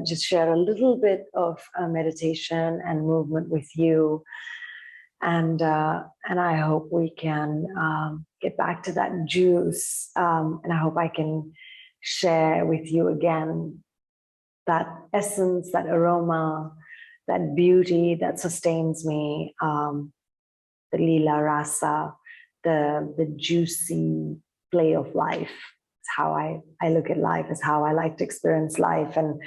just share a little bit of meditation and movement with you. And I hope we can get back to that juice. And I hope I can share with you again that essence, that aroma, that beauty that sustains me, the lila rasa, the juicy play of life. It's how I look at life, is how I like to experience life, and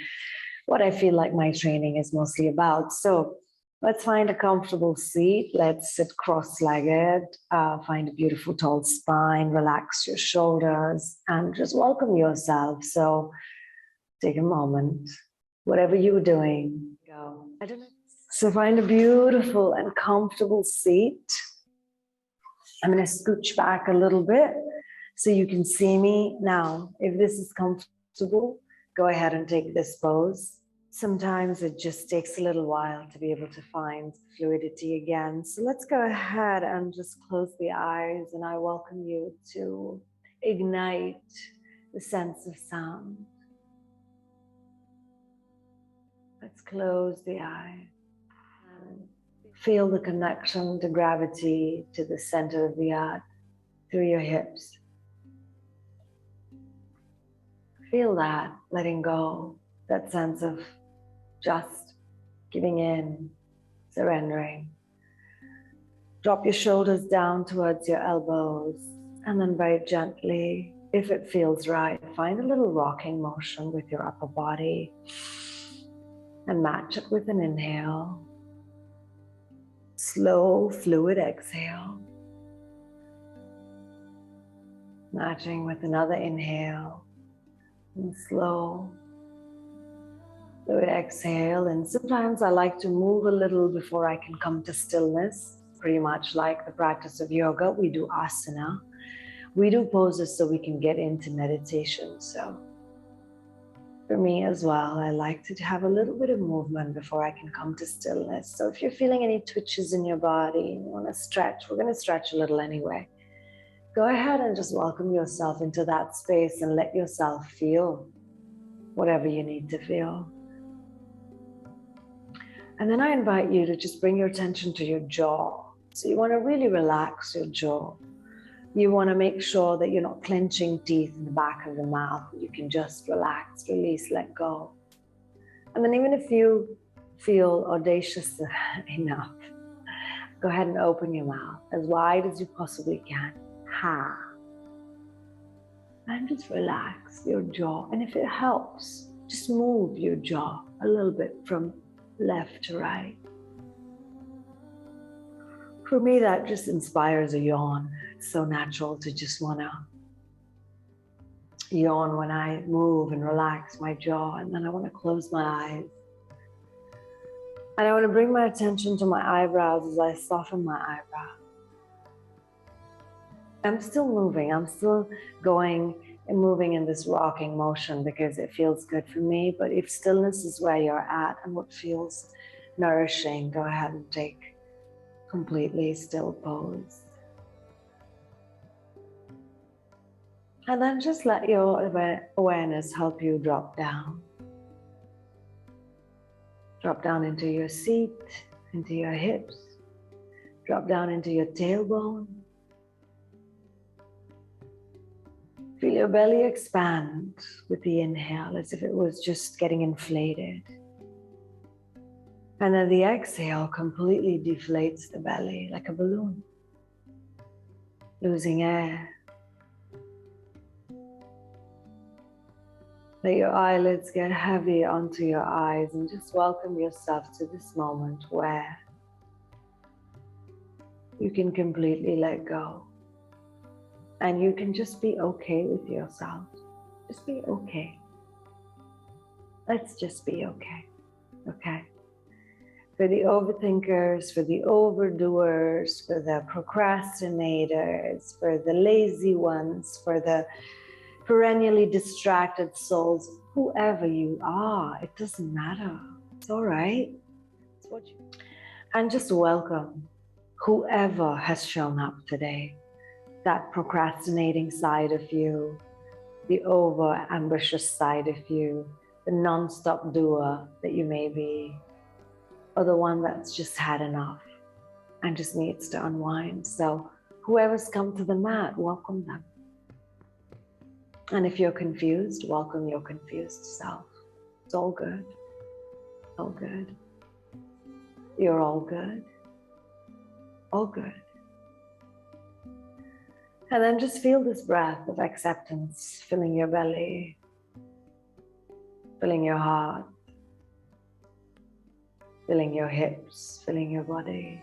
what I feel like my training is mostly about. So let's find a comfortable seat. Let's sit cross-legged, find a beautiful tall spine, relax your shoulders, and just welcome yourself. So take a moment, whatever you're doing, go. I don't know. So find a beautiful and comfortable seat. I'm going to scooch back a little bit so you can see me. Now, if this is comfortable, go ahead and take this pose. Sometimes it just takes a little while to be able to find fluidity again. So let's go ahead and just close the eyes, and I welcome you to ignite the sense of sound. Let's close the eyes and feel the connection to gravity, to the center of the earth, through your hips. Feel that letting go, that sense of just giving in, surrendering. Drop your shoulders down towards your elbows, and then very gently, if it feels right, find a little rocking motion with your upper body and match it with an inhale. Slow, fluid exhale. Matching with another inhale. And slow, fluid exhale. And sometimes I like to move a little before I can come to stillness. Pretty much like the practice of yoga, we do asana. We do poses so we can get into meditation. So for me as well, I like to have a little bit of movement before I can come to stillness. So if you're feeling any twitches in your body and you want to stretch, we're going to stretch a little anyway. Go ahead and just welcome yourself into that space and let yourself feel whatever you need to feel. And then I invite you to just bring your attention to your jaw. So you want to really relax your jaw. You want to make sure that you're not clenching teeth in the back of the mouth. You can just relax, release, let go. And then even if you feel audacious enough, go ahead and open your mouth as wide as you possibly can. Ha. And just relax your jaw. And if it helps, just move your jaw a little bit from left to right. For me, that just inspires a yawn. It's so natural to just want to yawn when I move and relax my jaw, and then I want to close my eyes. And I want to bring my attention to my eyebrows as I soften my eyebrows. I'm still moving. I'm still going and moving in this rocking motion because it feels good for me. But if stillness is where you're at and what feels nourishing, go ahead and take completely still pose. And then just let your awareness help you drop down. Drop down into your seat, into your hips. Drop down into your tailbone. Feel your belly expand with the inhale as if it was just getting inflated. And then the exhale completely deflates the belly like a balloon, losing air. Let your eyelids get heavy onto your eyes and just welcome yourself to this moment where you can completely let go. And you can just be okay with yourself. Just be okay. Let's just be okay. Okay? For the overthinkers, for the overdoers, for the procrastinators, for the lazy ones, for the perennially distracted souls, whoever you are, it doesn't matter. It's all right. It's what you... And just welcome whoever has shown up today. That procrastinating side of you, the over ambitious side of you, the non-stop doer that you may be, or the one that's just had enough and just needs to unwind. So whoever's come to the mat, welcome them. And if you're confused, welcome your confused self. It's all good. All good. You're all good. All good. And then just feel this breath of acceptance filling your belly, filling your heart, filling your hips, filling your body.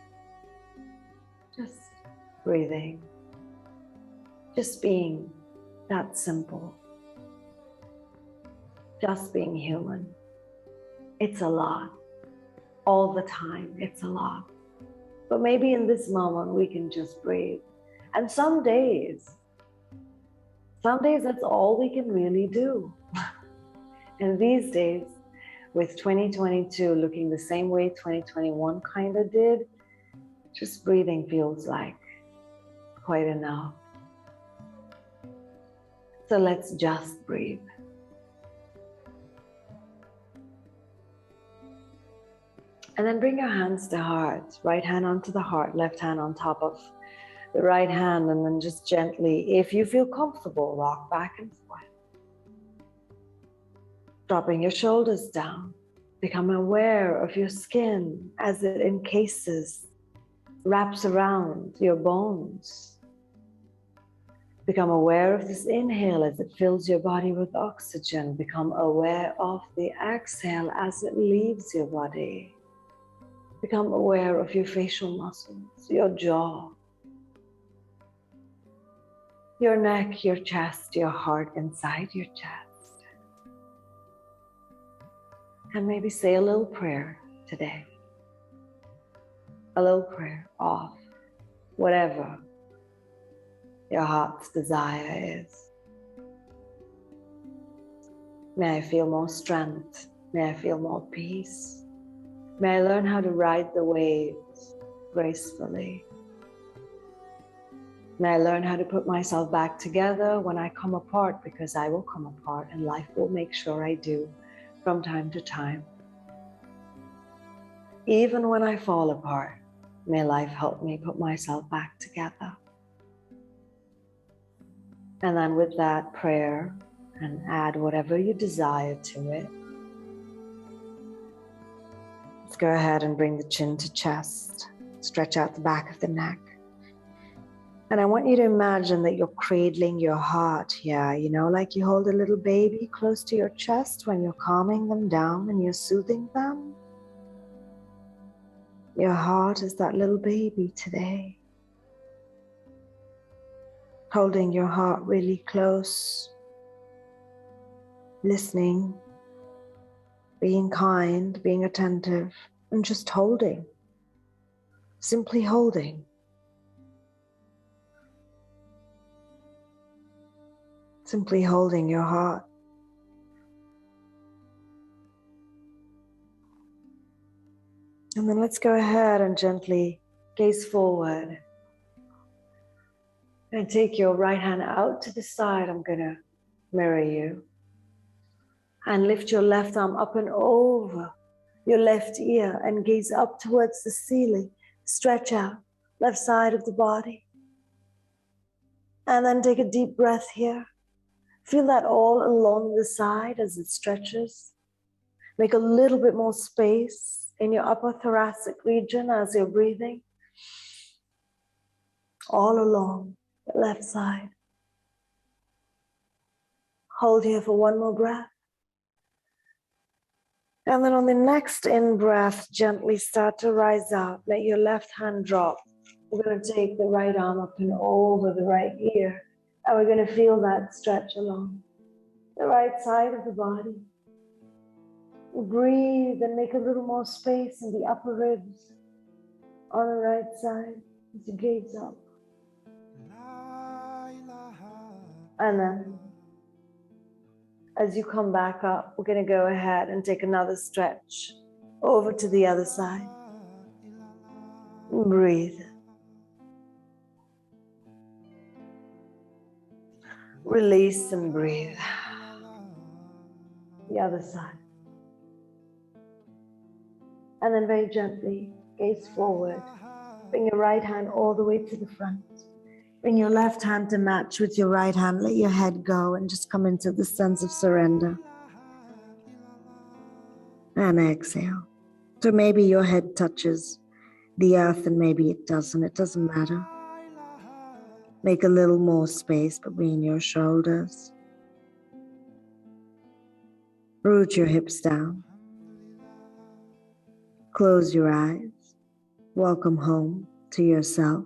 Just breathing. Just being that simple. Just being human. It's a lot. All the time, it's a lot. But maybe in this moment, we can just breathe. And some days that's all we can really do. And these days, with 2022 looking the same way 2021 kind of did, just breathing feels like quite enough. So let's just breathe. And then bring your hands to heart. Right hand onto the heart, left hand on top of the right hand, and then just gently, if you feel comfortable, rock back and forth. Dropping your shoulders down. Become aware of your skin as it encases, wraps around your bones. Become aware of this inhale as it fills your body with oxygen. Become aware of the exhale as it leaves your body. Become aware of your facial muscles, your jaw, your neck, your chest, your heart inside your chest. And maybe say a little prayer today. A little prayer off whatever your heart's desire is. May I feel more strength. May I feel more peace. May I learn how to ride the waves gracefully. May I learn how to put myself back together when I come apart, because I will come apart and life will make sure I do from time to time. Even when I fall apart, may life help me put myself back together. And then with that prayer, and add whatever you desire to it. Let's go ahead and bring the chin to chest. Stretch out the back of the neck. And I want you to imagine that you're cradling your heart here, you know, like you hold a little baby close to your chest when you're calming them down and you're soothing them. Your heart is that little baby today. Holding your heart really close. Listening. Being kind, being attentive, and just holding. Simply holding. Simply holding your heart. And then let's go ahead and gently gaze forward. And take your right hand out to the side. I'm going to mirror you. And lift your left arm up and over your left ear and gaze up towards the ceiling. Stretch out, left side of the body. And then take a deep breath here. Feel that all along the side as it stretches. Make a little bit more space in your upper thoracic region as you're breathing. All along the left side. Hold here for one more breath. And then on the next in-breath, gently start to rise up. Let your left hand drop. We're going to take the right arm up and over the right ear. And we're going to feel that stretch along the right side of the body. Breathe and make a little more space in the upper ribs on the right side as you gaze up. And then as you come back up, we're going to go ahead and take another stretch over to the other side. Breathe. Release and breathe. The other side. And then very gently, gaze forward. Bring your right hand all the way to the front. Bring your left hand to match with your right hand. Let your head go and just come into the sense of surrender. And exhale. So maybe your head touches the earth and maybe it doesn't. It doesn't matter. Make a little more space between your shoulders. Root your hips down. Close your eyes. Welcome home to yourself,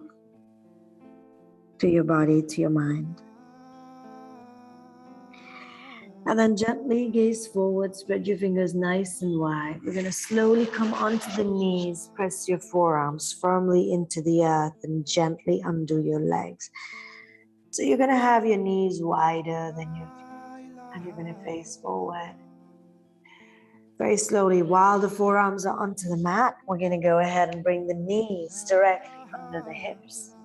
to your body, to your mind. And then gently gaze forward, spread your fingers nice and wide. We're going to slowly come onto the knees, press your forearms firmly into the earth and gently undo your legs. So you're going to have your knees wider than your feet and you're going to face forward. Very slowly, while the forearms are onto the mat, we're going to go ahead and bring the knees directly under the hips.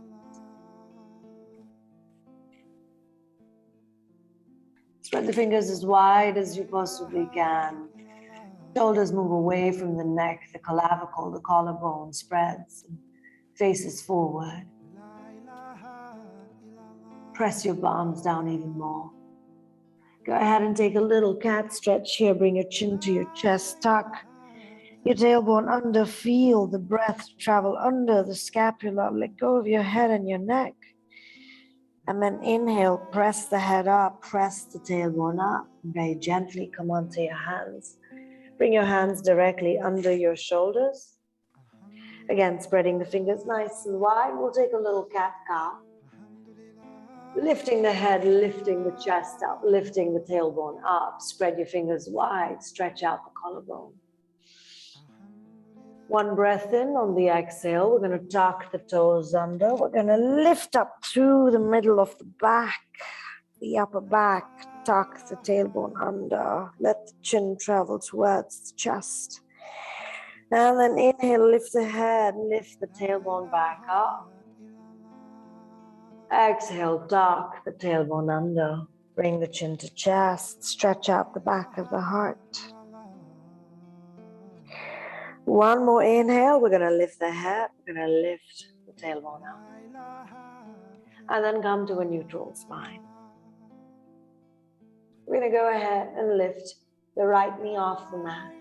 Spread the fingers as wide as you possibly can. Shoulders move away from the neck, the clavicle, the collarbone spreads, and faces forward. Press your palms down even more. Go ahead and take a little cat stretch here. Bring your chin to your chest, tuck your tailbone under, feel the breath travel under the scapula. Let go of your head and your neck. And then inhale, press the head up, press the tailbone up. Very gently come onto your hands. Bring your hands directly under your shoulders. Again, spreading the fingers nice and wide. We'll take a little cat-cow. Lifting the head, lifting the chest up, lifting the tailbone up. Spread your fingers wide, stretch out the collarbone. One breath in. On the exhale, we're going to tuck the toes under. We're going to lift up through the middle of the back, the upper back. Tuck the tailbone under. Let the chin travel towards the chest. And then inhale, lift the head, lift the tailbone back up. Exhale, tuck the tailbone under. Bring the chin to chest. Stretch out the back of the heart. One more inhale. We're going to lift the head. We're going to lift the tailbone up. And then come to a neutral spine. We're going to go ahead and lift the right knee off the mat.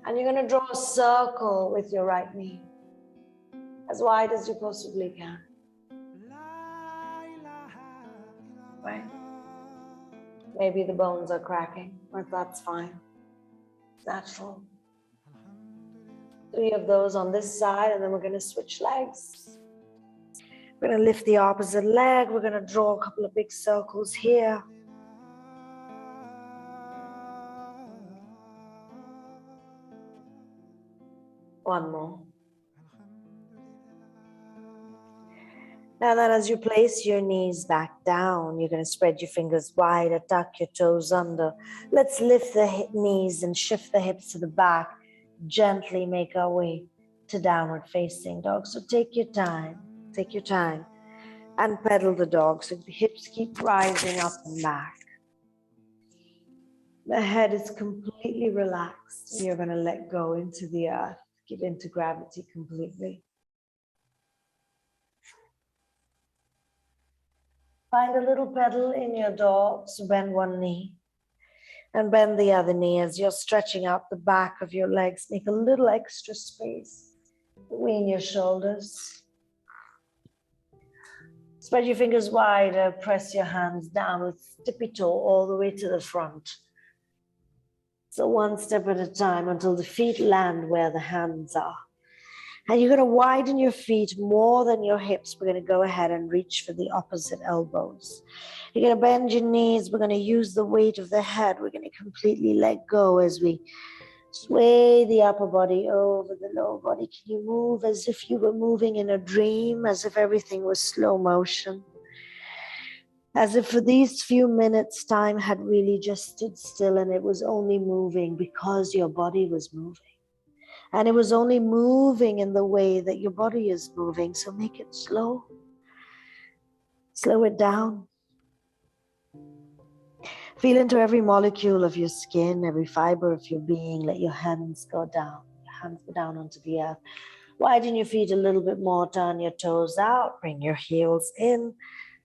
And you're going to draw a circle with your right knee, as wide as you possibly can. Right? Maybe the bones are cracking, but that's fine. It's natural. 3 of those on this side, and then we're going to switch legs. We're going to lift the opposite leg. We're going to draw a couple of big circles here. One more. Now then, as you place your knees back down, you're going to spread your fingers wide, tuck your toes under. Let's lift the knees and shift the hips to the back. Gently make our way to downward facing dog. So take your time, and pedal the dog. So the hips keep rising up and back. The head is completely relaxed. You're going to let go into the earth, give into gravity completely. Find a little pedal in your dog, so bend one knee and bend the other knee as you're stretching out the back of your legs. Make a little extra space between your shoulders. Spread your fingers wider, press your hands down with tippy toe all the way to the front. So one step at a time until the feet land where the hands are. And you're going to widen your feet more than your hips. We're going to go ahead and reach for the opposite elbows. You're going to bend your knees. We're going to use the weight of the head. We're going to completely let go as we sway the upper body over the lower body. Can you move as if you were moving in a dream, as if everything was slow motion? As if for these few minutes, time had really just stood still and it was only moving because your body was moving. And it was only moving in the way that your body is moving. So make it slow. Slow it down. Feel into every molecule of your skin, every fiber of your being. Let your hands go down. Your hands go down onto the earth. Widen your feet a little bit more. Turn your toes out. Bring your heels in.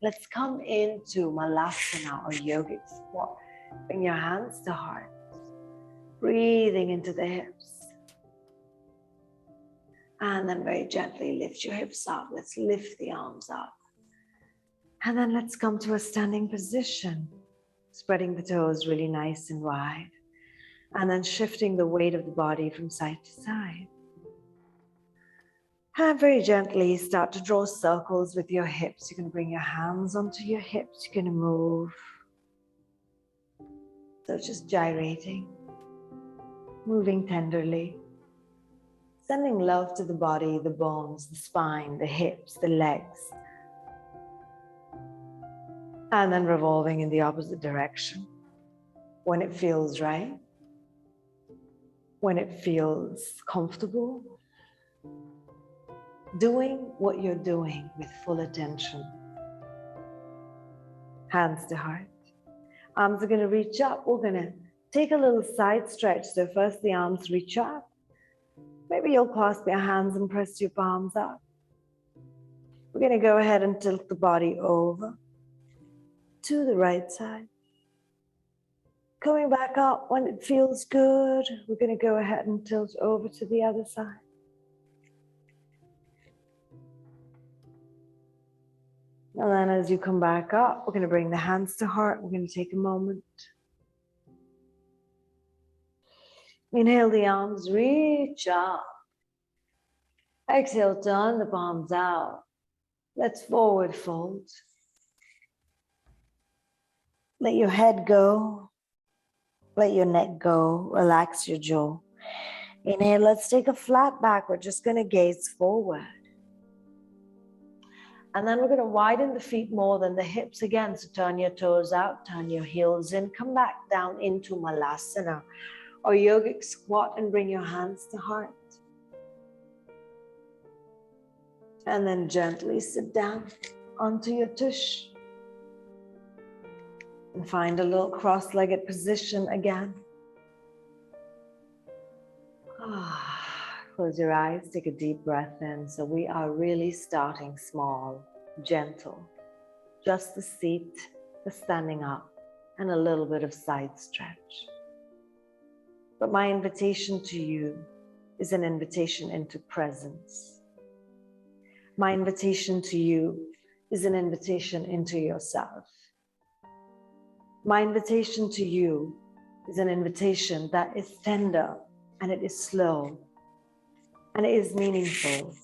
Let's come into Malasana or yogic squat. Bring your hands to heart. Breathing into the hips. And then very gently lift your hips up. Let's lift the arms up. And then let's come to a standing position. Spreading the toes really nice and wide. And then shifting the weight of the body from side to side. And very gently start to draw circles with your hips. You can bring your hands onto your hips. You're going to move. So just gyrating. Moving tenderly. Sending love to the body, the bones, the spine, the hips, the legs. And then revolving in the opposite direction. When it feels right. When it feels comfortable. Doing what you're doing with full attention. Hands to heart. Arms are going to reach up. We're going to take a little side stretch. So first the arms reach up. Maybe you'll clasp your hands and press your palms up. We're going to go ahead and tilt the body over to the right side. Coming back up when it feels good. We're going to go ahead and tilt over to the other side. And then as you come back up, we're going to bring the hands to heart. We're going to take a moment. Inhale the arms, reach up. Exhale, turn the palms out. Let's forward fold. Let your head go. Let your neck go. Relax your jaw. Inhale, let's take a flat back. We're just going to gaze forward. And then we're going to widen the feet more than the hips again. So turn your toes out, turn your heels in, come back down into Malasana or yogic squat and bring your hands to heart. And then gently sit down onto your tush. And find a little cross-legged position again. Close your eyes, take a deep breath in. So we are really starting small, gentle. Just the seat, the standing up, and a little bit of side stretch. But my invitation to you is an invitation into presence. My invitation to you is an invitation into yourself. My invitation to you is an invitation that is tender and it is slow and it is meaningful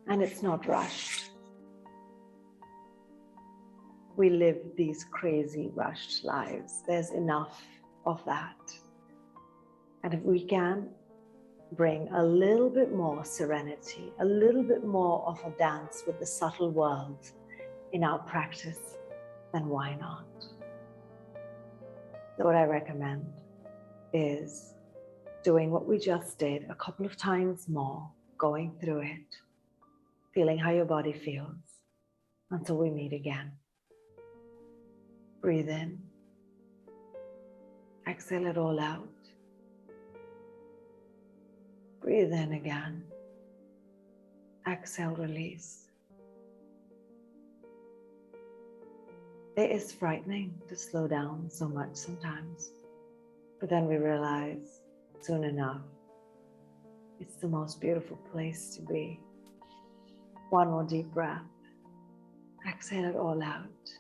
and it's not rushed. We live these crazy rushed lives. There's enough of that. And if we can bring a little bit more serenity, a little bit more of a dance with the subtle world in our practice, then why not? So what I recommend is doing what we just did a couple of times more, going through it, feeling how your body feels until we meet again. Breathe in. Exhale it all out. Breathe in again. Exhale, release. It is frightening to slow down so much sometimes, but then we realize soon enough, it's the most beautiful place to be. One more deep breath. Exhale it all out.